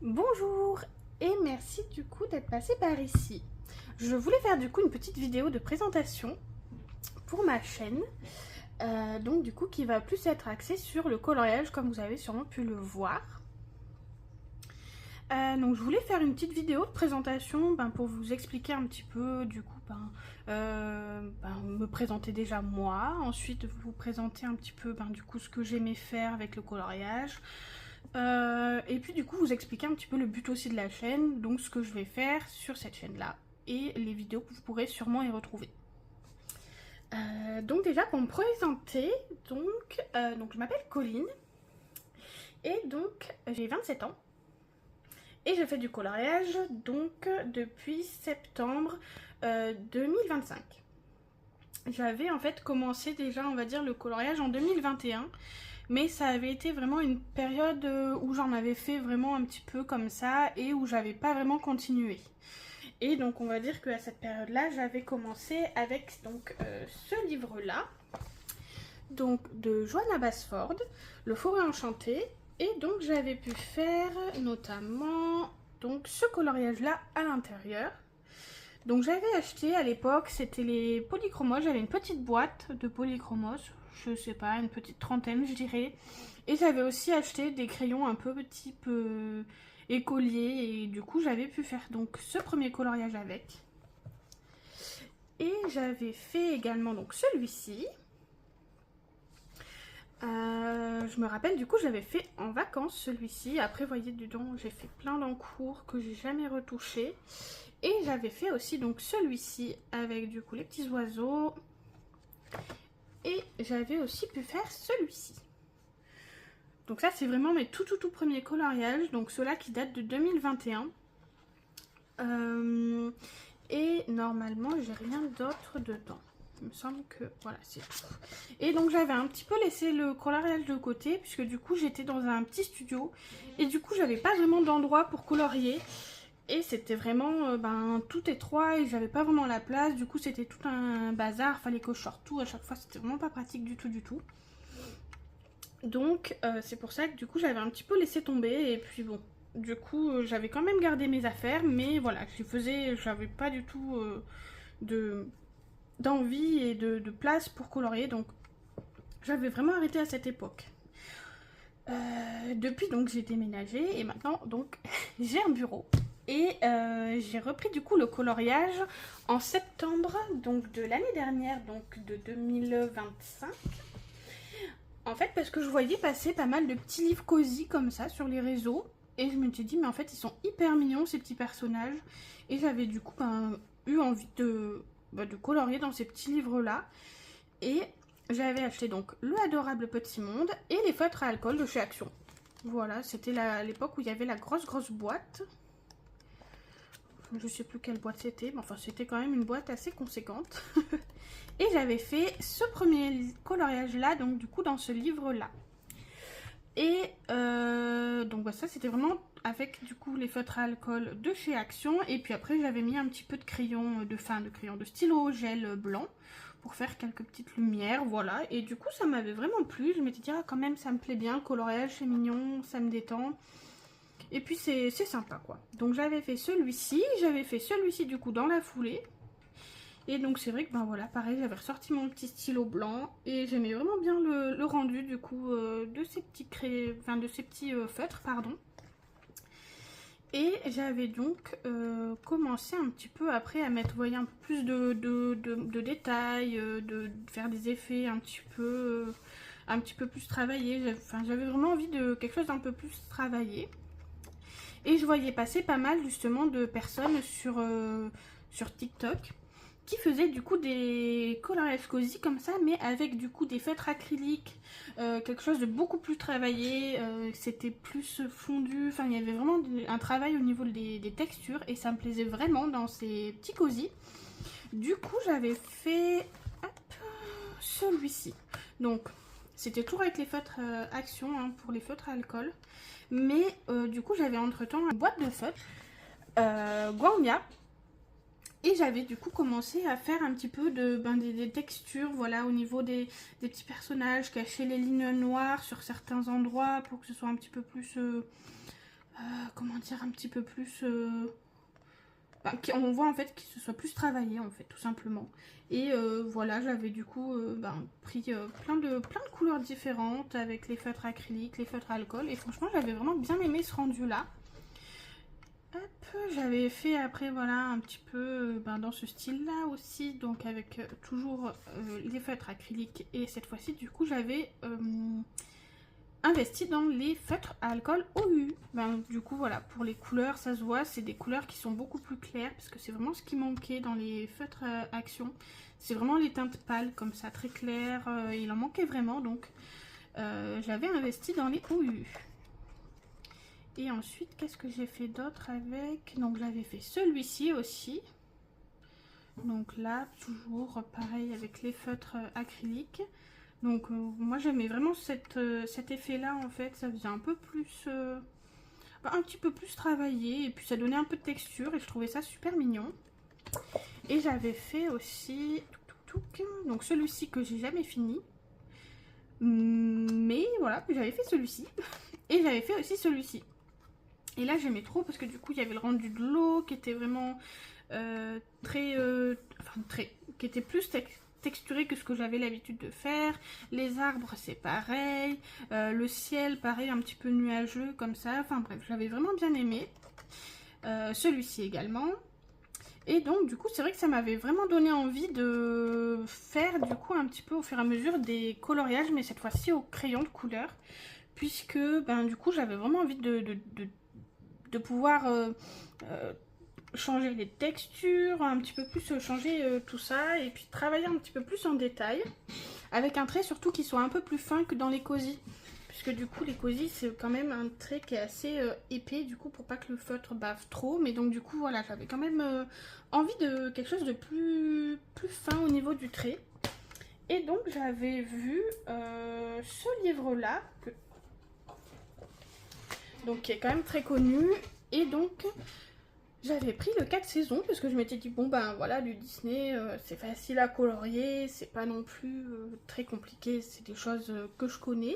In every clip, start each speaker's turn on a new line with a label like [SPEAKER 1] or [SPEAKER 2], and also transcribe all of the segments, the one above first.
[SPEAKER 1] Bonjour et merci du coup d'être passé par ici. Je voulais faire du coup une petite vidéo de présentation pour ma chaîne, donc du coup qui va plus être axée sur le coloriage comme vous avez sûrement pu le voir. Donc je voulais faire une petite vidéo de présentation pour vous expliquer un petit peu du coup me présenter déjà moi, ensuite vous présenter un petit peu du coup ce que j'aimais faire avec le coloriage. Et puis du coup vous expliquer un petit peu le but aussi de la chaîne, donc ce que je vais faire sur cette chaîne là et les vidéos que vous pourrez sûrement y retrouver. Donc déjà pour me présenter, donc je m'appelle Colline et donc j'ai 27 ans et je fais du coloriage donc depuis septembre 2025. J'avais en fait commencé déjà on va dire le coloriage en 2021, mais ça avait été vraiment une période où j'en avais fait vraiment un petit peu comme ça et où j'avais pas vraiment continué. Et donc on va dire qu'à cette période-là, j'avais commencé avec donc ce livre-là, donc de Johanna Basford, Le Forêt Enchantée, et donc j'avais pu faire notamment donc ce coloriage-là à l'intérieur. Donc j'avais acheté à l'époque, c'était les polychromos, j'avais une petite boîte de polychromos, je sais pas, une petite trentaine je dirais. Et j'avais aussi acheté des crayons un peu type écolier et du coup j'avais pu faire donc ce premier coloriage avec. Et j'avais fait également donc celui-ci. Je me rappelle du coup j'avais fait en vacances celui-ci. Après vous voyez dedans j'ai fait plein d'encours que j'ai jamais retouché. Et j'avais fait aussi donc celui-ci avec du coup les petits oiseaux. Et j'avais aussi pu faire celui-ci. Donc ça c'est vraiment mes tout premiers coloriages. Donc ceux-là qui datent de 2021. Et normalement j'ai rien d'autre dedans. Il me semble que voilà c'est tout. Et donc j'avais un petit peu laissé le coloriage de côté puisque du coup j'étais dans un petit studio. Et du coup j'avais pas vraiment d'endroit pour colorier. Et c'était vraiment tout étroit et j'avais pas vraiment la place. Du coup c'était tout un bazar, fallait que je sorte tout à chaque fois, c'était vraiment pas pratique du tout. Donc c'est pour ça que du coup j'avais un petit peu laissé tomber. Et puis bon, du coup j'avais quand même gardé mes affaires, mais voilà, j'avais pas du tout d'envie et de place pour colorier. Donc j'avais vraiment arrêté à cette époque. Depuis donc j'ai déménagé et maintenant donc j'ai un bureau. Et j'ai repris du coup le coloriage en septembre donc de l'année dernière, donc de 2025. En fait parce que je voyais passer pas mal de petits livres cosy comme ça sur les réseaux. Et je me suis dit mais en fait ils sont hyper mignons ces petits personnages. Et j'avais du coup eu envie de colorier dans ces petits livres là. Et j'avais acheté donc le Adorable Petit Monde et les feutres à alcool de chez Action. Voilà, c'était l'époque où il y avait la grosse boîte. Je sais plus quelle boîte c'était, mais enfin c'était quand même une boîte assez conséquente. Et j'avais fait ce premier coloriage là, donc du coup dans ce livre là. Et donc ça c'était vraiment avec du coup les feutres à alcool de chez Action. Et puis après j'avais mis un petit peu de crayon, de stylo gel blanc pour faire quelques petites lumières, voilà. Et du coup ça m'avait vraiment plu, je m'étais dit ah quand même ça me plaît bien, le coloriage c'est mignon, ça me détend. Et puis c'est sympa quoi. Donc j'avais fait celui-ci du coup dans la foulée. Et donc c'est vrai que voilà, pareil, j'avais ressorti mon petit stylo blanc. Et j'aimais vraiment bien le rendu du coup de ces petits feutres, pardon. Et j'avais donc commencé un petit peu après à mettre, vous voyez, un peu plus de détails, de faire des effets un petit peu plus travaillés. J'avais vraiment envie de quelque chose d'un peu plus travaillé. Et je voyais passer pas mal justement de personnes sur TikTok qui faisaient du coup des coloriages cosy comme ça, mais avec du coup des feutres acryliques, quelque chose de beaucoup plus travaillé, c'était plus fondu, enfin il y avait vraiment un travail au niveau des textures et ça me plaisait vraiment dans ces petits cosy. Du coup j'avais fait celui-ci. Donc c'était toujours avec les feutres Action pour les feutres à alcool. Mais du coup j'avais entre temps une boîte de feutres Guangya. Et j'avais du coup commencé à faire un petit peu des textures, voilà, au niveau des petits personnages, cacher les lignes noires sur certains endroits pour que ce soit un petit peu plus, comment dire, un petit peu plus... on voit en fait qu'il se soit plus travaillé en fait tout simplement. Et voilà, j'avais du coup pris plein de couleurs différentes avec les feutres acryliques, les feutres alcool, et franchement j'avais vraiment bien aimé ce rendu là. Hop, j'avais fait après voilà un petit peu dans ce style là aussi, donc avec toujours les feutres acryliques, et cette fois-ci du coup j'avais investi dans les feutres à alcool OU. Du coup voilà, pour les couleurs ça se voit, c'est des couleurs qui sont beaucoup plus claires parce que c'est vraiment ce qui manquait dans les feutres action. C'est vraiment les teintes pâles comme ça, très claires, il en manquait vraiment, donc j'avais investi dans les OU. Et ensuite qu'est-ce que j'ai fait d'autre avec, donc j'avais fait celui-ci aussi, donc là toujours pareil avec les feutres acryliques. Donc moi j'aimais vraiment cet effet là en fait, ça faisait un peu plus, un petit peu plus travaillé, et puis ça donnait un peu de texture et je trouvais ça super mignon. Et j'avais fait aussi, donc celui-ci que j'ai jamais fini, mais voilà, j'avais fait celui-ci et j'avais fait aussi celui-ci. Et là j'aimais trop parce que du coup il y avait le rendu de l'eau qui était vraiment qui était plus texturé que ce que j'avais l'habitude de faire. Les arbres c'est pareil, le ciel pareil, un petit peu nuageux comme ça, enfin bref, j'avais vraiment bien aimé. Celui-ci également. Et donc du coup c'est vrai que ça m'avait vraiment donné envie de faire du coup un petit peu au fur et à mesure des coloriages, mais cette fois-ci au crayon de couleur, puisque du coup j'avais vraiment envie de pouvoir changer les textures, un petit peu plus changer tout ça, et puis travailler un petit peu plus en détail, avec un trait surtout qui soit un peu plus fin que dans les cosy, puisque du coup les cosy c'est quand même un trait qui est assez épais, du coup pour pas que le feutre bave trop, mais donc du coup voilà, j'avais quand même envie de quelque chose de plus fin au niveau du trait. Et donc j'avais vu ce livre là, donc qui est quand même très connu, et donc j'avais pris le 4 saisons parce que je m'étais dit bon voilà, du Disney c'est facile à colorier, c'est pas non plus très compliqué, c'est des choses que je connais.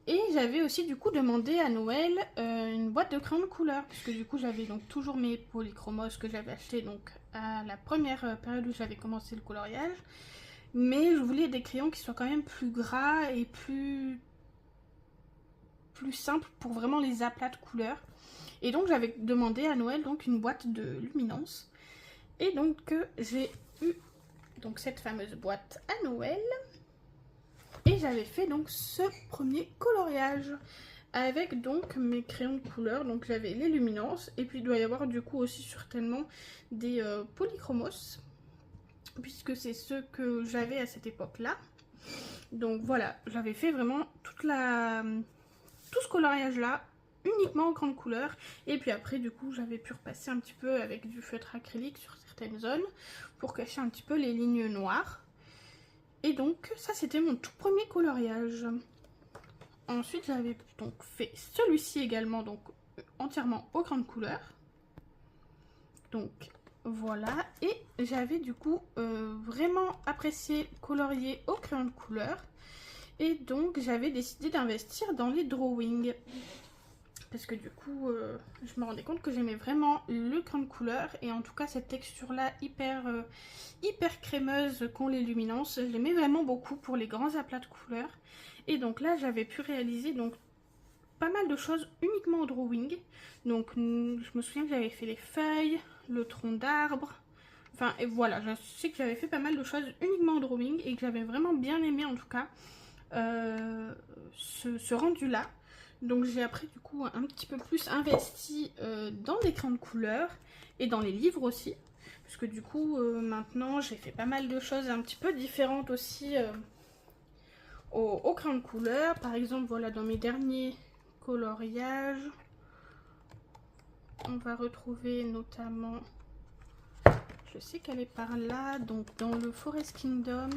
[SPEAKER 1] Et j'avais aussi du coup demandé à Noël une boîte de crayons de couleur, puisque du coup j'avais donc toujours mes polychromos que j'avais acheté donc à la première période où j'avais commencé le coloriage, mais je voulais des crayons qui soient quand même plus gras et plus simples pour vraiment les aplats de couleurs. Et donc j'avais demandé à Noël donc une boîte de luminance. Et donc j'ai eu donc cette fameuse boîte à Noël. Et j'avais fait donc ce premier coloriage avec donc mes crayons de couleur. Donc j'avais les luminances, et puis il doit y avoir du coup aussi certainement des polychromos, puisque c'est ceux que j'avais à cette époque là. Donc voilà, j'avais fait vraiment tout ce coloriage là uniquement en grande couleur, et puis après du coup j'avais pu repasser un petit peu avec du feutre acrylique sur certaines zones pour cacher un petit peu les lignes noires. Et donc ça c'était mon tout premier coloriage. Ensuite j'avais donc fait celui-ci également, donc entièrement aux grandes couleurs. Donc voilà, et j'avais du coup vraiment apprécié colorier au crayon de couleur, et donc j'avais décidé d'investir dans les drawings. Parce que du coup, je me rendais compte que j'aimais vraiment le crayon de couleur, et en tout cas cette texture là hyper crémeuse qu'ont les luminances, je l'aimais vraiment beaucoup pour les grands aplats de couleurs. Et donc là j'avais pu réaliser donc pas mal de choses uniquement au drawing. Donc je me souviens que j'avais fait les feuilles, le tronc d'arbre, enfin et voilà, je sais que j'avais fait pas mal de choses uniquement au drawing, et que j'avais vraiment bien aimé en tout cas ce rendu là. Donc j'ai après du coup un petit peu plus investi dans les crayons de couleur et dans les livres aussi, puisque du coup maintenant j'ai fait pas mal de choses un petit peu différentes aussi au crayon de couleur. Par exemple voilà, dans mes derniers coloriages on va retrouver notamment, je sais qu'elle est par là, donc dans le Forest Kingdom,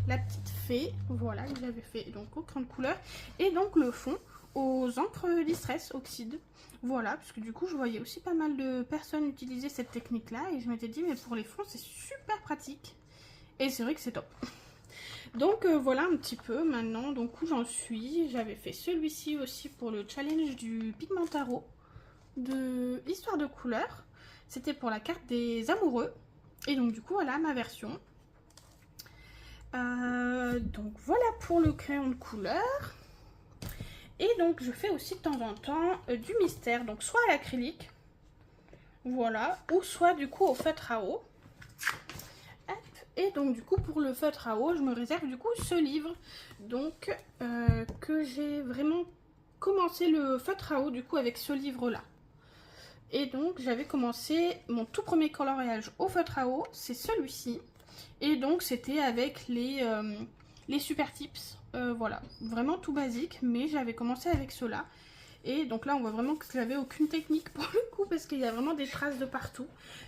[SPEAKER 1] la petite fée, voilà, que j'avais fait donc au crayon de couleur, et donc le fond aux encres Distress Oxyde. Voilà, parce que du coup je voyais aussi pas mal de personnes utiliser cette technique là, et je m'étais dit mais pour les fonds c'est super pratique, et c'est vrai que c'est top. Donc voilà un petit peu maintenant donc où j'en suis. J'avais fait celui-ci aussi pour le challenge du Pigmentaro de Histoire de couleur. C'était pour la carte des amoureux. Et donc du coup voilà ma version. Donc voilà pour le crayon de couleur. Et donc je fais aussi de temps en temps du mystère. Donc soit à l'acrylique, voilà, ou soit du coup au feutre à eau. Et donc du coup pour le feutre à eau je me réserve du coup ce livre. Donc que j'ai vraiment commencé le feutre à eau du coup avec ce livre là. Et donc j'avais commencé mon tout premier coloriage au feutre à eau, c'est celui-ci. Et donc c'était avec les super tips, voilà, vraiment tout basique, mais j'avais commencé avec ceux-là. Et donc là on voit vraiment que j'avais aucune technique pour le coup parce qu'il y a vraiment des traces de partout.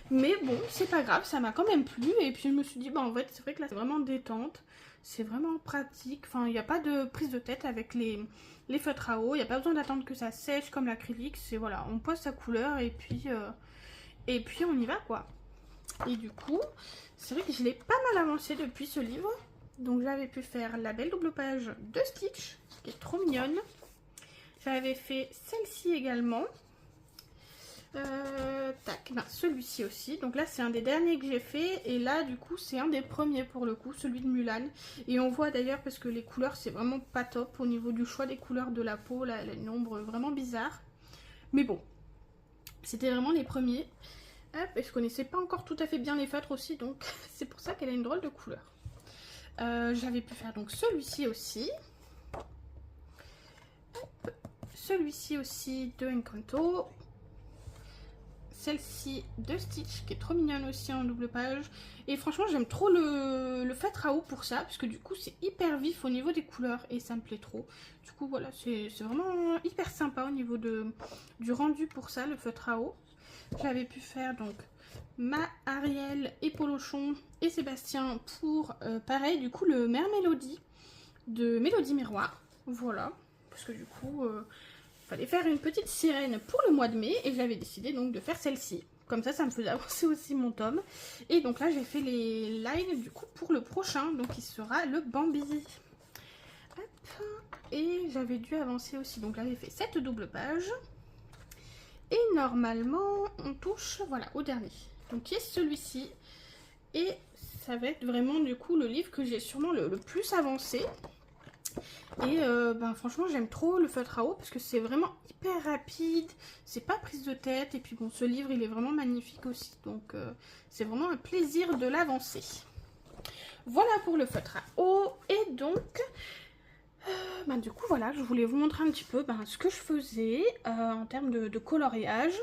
[SPEAKER 1] Mais bon, c'est pas grave, ça m'a quand même plu. Et puis je me suis dit, bah en fait c'est vrai que là c'est vraiment détente, c'est vraiment pratique. Enfin il n'y a pas de prise de tête avec les feutres à eau, il n'y a pas besoin d'attendre que ça sèche comme l'acrylique. C'est voilà, on pose sa couleur et puis on y va quoi. Et du coup, c'est vrai que je l'ai pas mal avancé depuis ce livre. Donc j'avais pu faire la belle double page de Stitch, qui est trop mignonne. J'avais fait celle-ci également. Tac, ben, celui-ci aussi. Donc là, c'est un des derniers que j'ai fait. Et là, du coup, c'est un des premiers pour le coup, celui de Mulan. Et on voit d'ailleurs, parce que les couleurs, c'est vraiment pas top au niveau du choix des couleurs de la peau. Là, elle a une ombre vraiment bizarre. Mais bon, c'était vraiment les premiers. Hop, et je connaissais pas encore tout à fait bien les feutres aussi. Donc, c'est pour ça qu'elle a une drôle de couleur. J'avais pu faire donc celui-ci aussi. Celui-ci aussi de Encanto. Celle-ci de Stitch qui est trop mignonne aussi en double page. Et franchement j'aime trop le feutre à eau pour ça. Parce que du coup c'est hyper vif au niveau des couleurs et ça me plaît trop. Du coup voilà, c'est vraiment hyper sympa au niveau du rendu pour ça, le feutre à eau. J'avais pu faire donc ma Ariel et Polochon et Sébastien pour pareil du coup le Mère Mélodie de Mélodie Miroir. Voilà, parce que du coup fallait faire une petite sirène pour le mois de mai et j'avais décidé donc de faire celle-ci. Comme ça me faisait avancer aussi mon tome. Et donc là j'ai fait les lines du coup pour le prochain, donc il sera le Bambi. Hop. Et j'avais dû avancer aussi, donc là j'ai fait cette double page. Et normalement on touche voilà au dernier. Donc qui est celui-ci. Et ça va être vraiment du coup le livre que j'ai sûrement le plus avancé. Et ben, franchement j'aime trop le feutre à eau parce que c'est vraiment hyper rapide, c'est pas prise de tête. Et puis bon, ce livre il est vraiment magnifique aussi, donc c'est vraiment un plaisir de l'avancer. Voilà pour le feutre à eau. Et donc ben, du coup voilà, je voulais vous montrer un petit peu ben, ce que je faisais en termes de coloriage.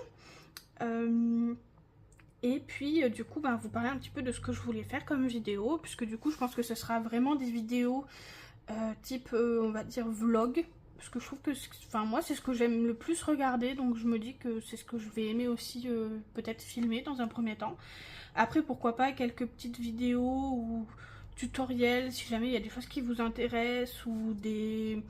[SPEAKER 1] Et puis du coup ben, vous parler un petit peu de ce que je voulais faire comme vidéo, puisque du coup je pense que ce sera vraiment des vidéos type on va dire vlog, parce que je trouve que enfin moi c'est ce que j'aime le plus regarder, donc je me dis que c'est ce que je vais aimer aussi peut-être filmer dans un premier temps. Après pourquoi pas quelques petites vidéos ou tutoriels si jamais il y a des choses qui vous intéressent ou des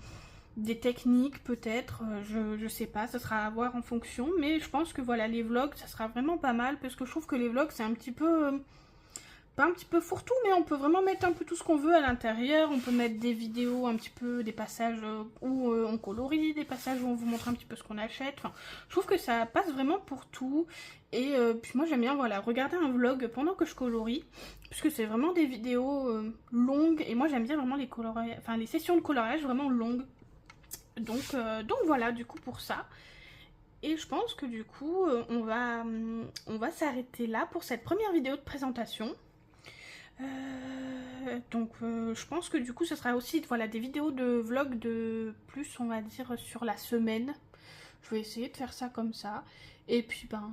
[SPEAKER 1] techniques peut-être, je sais pas, ça sera à voir en fonction. Mais je pense que voilà, les vlogs ça sera vraiment pas mal, parce que je trouve que les vlogs c'est un petit peu pas un petit peu fourre-tout, mais on peut vraiment mettre un peu tout ce qu'on veut à l'intérieur. On peut mettre des vidéos un petit peu, des passages où on colorie, des passages où on vous montre un petit peu ce qu'on achète. Enfin, je trouve que ça passe vraiment pour tout. Et puis moi j'aime bien voilà, regarder un vlog pendant que je colorie, puisque c'est vraiment des vidéos longues. Et moi j'aime bien vraiment les sessions de coloriage vraiment longues. Donc voilà du coup pour ça. Et je pense que du coup on va s'arrêter là pour cette première vidéo de présentation. Donc je pense que du coup ce sera aussi voilà, des vidéos de vlog de plus on va dire sur la semaine. Je vais essayer de faire ça comme ça. Et puis ben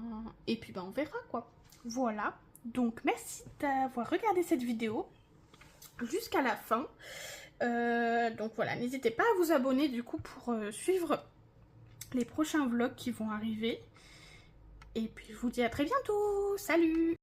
[SPEAKER 1] on verra quoi. Voilà. Donc merci d'avoir regardé cette vidéo jusqu'à la fin. Donc voilà, n'hésitez pas à vous abonner du coup pour suivre les prochains vlogs qui vont arriver. Et puis je vous dis à très bientôt. Salut!